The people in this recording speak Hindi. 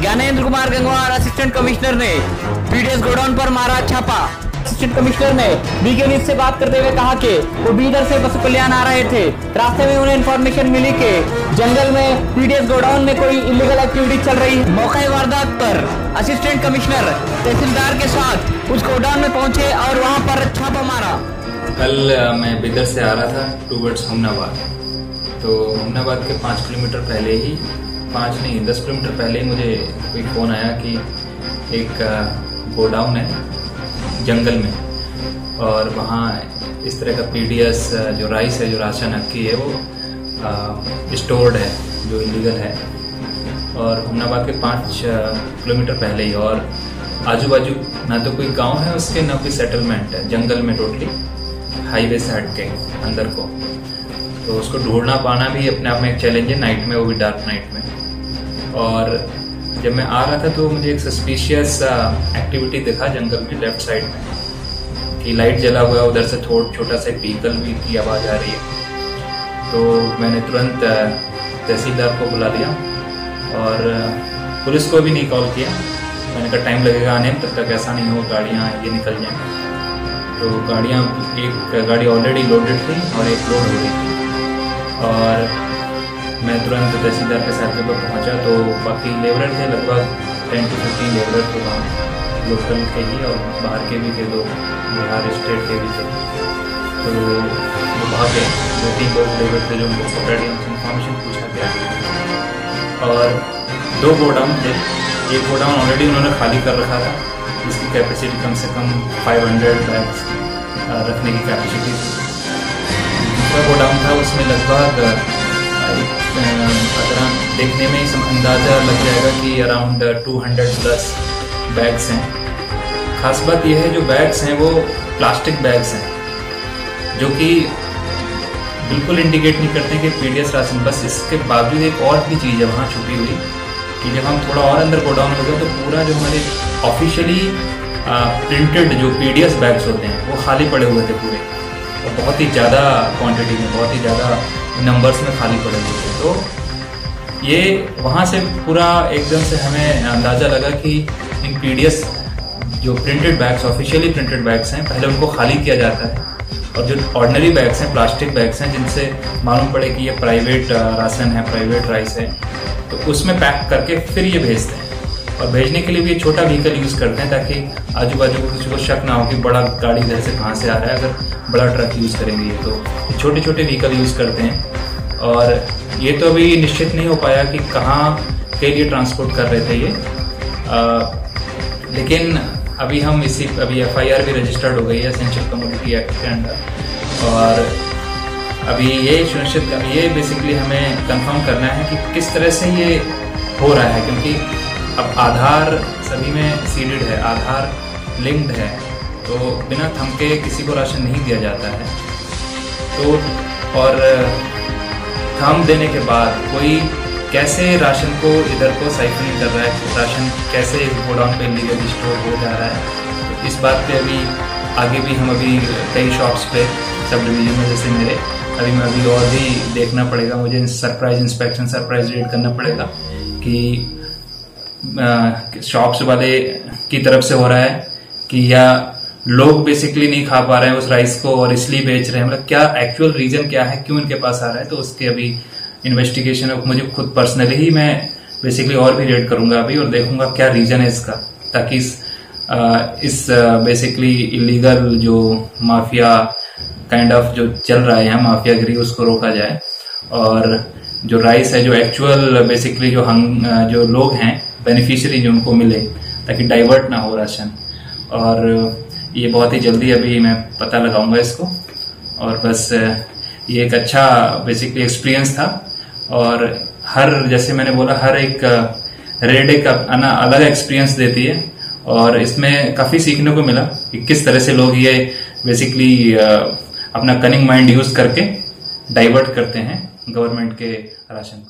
ज्ञानेंद्र कुमार गंगवार असिस्टेंट कमिश्नर ने पीडीएस गोडाउन पर मारा छापा। असिस्टेंट कमिश्नर ने बीके न्यूज से बात करते हुए कहा कि वो बीदर से पशु कल्याण आ रहे थे। रास्ते में उन्हें इन्फॉर्मेशन मिली कि जंगल में पीडीएस गोडाउन में कोई इलीगल एक्टिविटी चल रही है। मौके वारदात पर असिस्टेंट कमिश्नर तहसीलदार के साथ उस गोडाउन में पहुंचे और वहां पर छापा मारा। कल मैं बीदर से आ रहा था टूवर्ड्स हुमनाबाद, तो हुमनाबाद के 5 किलोमीटर पहले ही 5 नहीं 10 किलोमीटर पहले ही मुझे कोई फ़ोन आया कि एक गोडाउन है जंगल में और वहाँ इस तरह का पीडीएस जो राइस है, जो राशन अक्की है, वो स्टोर्ड है जो इलीगल है। और हुमनाबाद के 5 किलोमीटर पहले ही, और आजू बाजू ना तो कोई गांव है उसके, ना कोई सेटलमेंट है, जंगल में टोटली हाईवे से हट के अंदर को। तो उसको ढूंढना पाना भी अपने आप में एक चैलेंज है, नाइट में, वो भी डार्क नाइट में। और जब मैं आ रहा था तो मुझे एक सस्पिशियस एक्टिविटी दिखा जंगल में, लेफ्ट साइड में, कि लाइट जला हुआ है, उधर से छोटा सा व्हीकल भी की आवाज़ आ रही है। तो मैंने तुरंत तहसीलदार को बुला लिया और पुलिस को भी नहीं कॉल किया। मैंने कहा टाइम लगेगा आने में, तब तक ऐसा नहीं हो गाड़ियाँ ये निकल जाएँ। तो गाड़ियाँ, एक गाड़ी ऑलरेडी लोडेड थी और एक लोड हो रही थी। और मैं तुरंत तहसीलदार के साथ जब पहुँचा तो बाकी लेबरर थे, लगभग 10 to 15 लेबरर थे वहाँ, लोकल के ही और बाहर के भी थे, लोग बिहार स्टेट के भी थे। तो वो भागे, 2-3 लोग लेबर थे जो उनको पकड़ लिया, उनसे इन्फॉर्मेशन पूछा गया। और 2 गोडाउन थे। एक गोडाउन ऑलरेडी उन्होंने खाली कर रखा था, जिसकी कैपेसिटी कम से कम 500 बैग्स रखने की कैपेसिटी थी। दूसरा गोडाउन था, उसमें लगभग अगर देखने में ही अंदाज़ा लग जाएगा कि अराउंड 200+ बैग्स हैं। खास बात यह है जो बैग्स हैं वो प्लास्टिक बैग्स हैं, जो कि बिल्कुल इंडिकेट नहीं करते कि पीडीएस राशन। बस इसके बावजूद एक और भी चीज़ है वहाँ छुपी हुई, कि जब हम थोड़ा और अंदर गोडाउन में गए तो पूरा जो हमारे ऑफिशियली प्रिंटेड जो पीडीएस बैग्स होते हैं वो खाली पड़े हुए थे पूरे, और बहुत ही ज़्यादा क्वांटिटी में, बहुत ही ज़्यादा नंबर्स में खाली पड़े हुए थे। तो ये वहाँ से पूरा एकदम से हमें अंदाज़ा लगा कि इन पीडीएस जो printed bags, officially printed bags हैं, पहले उनको खाली किया जाता है, और जो ऑर्डिनरी बैग्स हैं, प्लास्टिक बैग्स हैं, जिनसे मालूम पड़े कि ये प्राइवेट राशन है, प्राइवेट राइस है, तो उसमें पैक करके फिर ये भेजते हैं। और भेजने के लिए भी छोटा व्हीकल यूज़ करते हैं, ताकि आजू बाजू को किसी को शक ना हो कि बड़ा गाड़ी इधर से कहाँ से आ रहा है, अगर बड़ा ट्रक यूज़ करेंगे ये तो छोटे छोटे व्हीकल यूज़ करते हैं। और ये तो अभी निश्चित नहीं हो पाया कि कहाँ के लिए ट्रांसपोर्ट कर रहे थे ये, लेकिन अभी हम अभी FIR भी रजिस्टर्ड हो गई है एसेंशियल कमोडिटी एक्ट के अंडर। और अभी ये बेसिकली हमें कंफर्म करना है कि किस तरह से ये हो रहा है, क्योंकि अब आधार सभी में सीडेड है, आधार लिंक्ड है, तो बिना थम के किसी को राशन नहीं दिया जाता है। तो और थम देने के बाद कोई कैसे राशन को इधर को साइफनिंग कर रहा है, राशन कैसे गोडाउन पे इलीगली स्टोर हो जा रहा है, तो इस बात पे अभी आगे भी हम अभी कई शॉप्स पे सब डिवीजन में, जैसे मेरे मैं अभी और भी देखना पड़ेगा, मुझे सरप्राइज इंस्पेक्शन, सरप्राइज रेड करना पड़ेगा कि शॉप्स वाले की तरफ से हो रहा है कि या लोग बेसिकली नहीं खा पा रहे हैं उस राइस को और इसलिए बेच रहे हैं, मतलब क्या एक्चुअल रीजन क्या है, क्यों इनके पास आ रहा है। तो उसके अभी इन्वेस्टिगेशन मुझे खुद पर्सनली ही मैं बेसिकली और भी रेड करूंगा अभी, और देखूंगा क्या रीजन है इसका, ताकि इस बेसिकली इलीगल जो माफिया काइंड ऑफ जो चल रहा है यहाँ, माफियागिरी, उसको रोका जाए। और जो राइस है, जो एक्चुअल बेसिकली जो लोग हैं बेनिफिशियरी, जो उनको मिले, ताकि डाइवर्ट ना हो राशन। और ये बहुत ही जल्दी अभी मैं पता लगाऊंगा इसको। और बस ये एक अच्छा बेसिकली एक्सपीरियंस था, और जैसे मैंने बोला, हर एक रेड एक अलग एक्सपीरियंस देती है, और इसमें काफी सीखने को मिला कि किस तरह से लोग ये बेसिकली अपना कनिंग माइंड यूज करके डाइवर्ट करते हैं गवर्नमेंट के राशन को।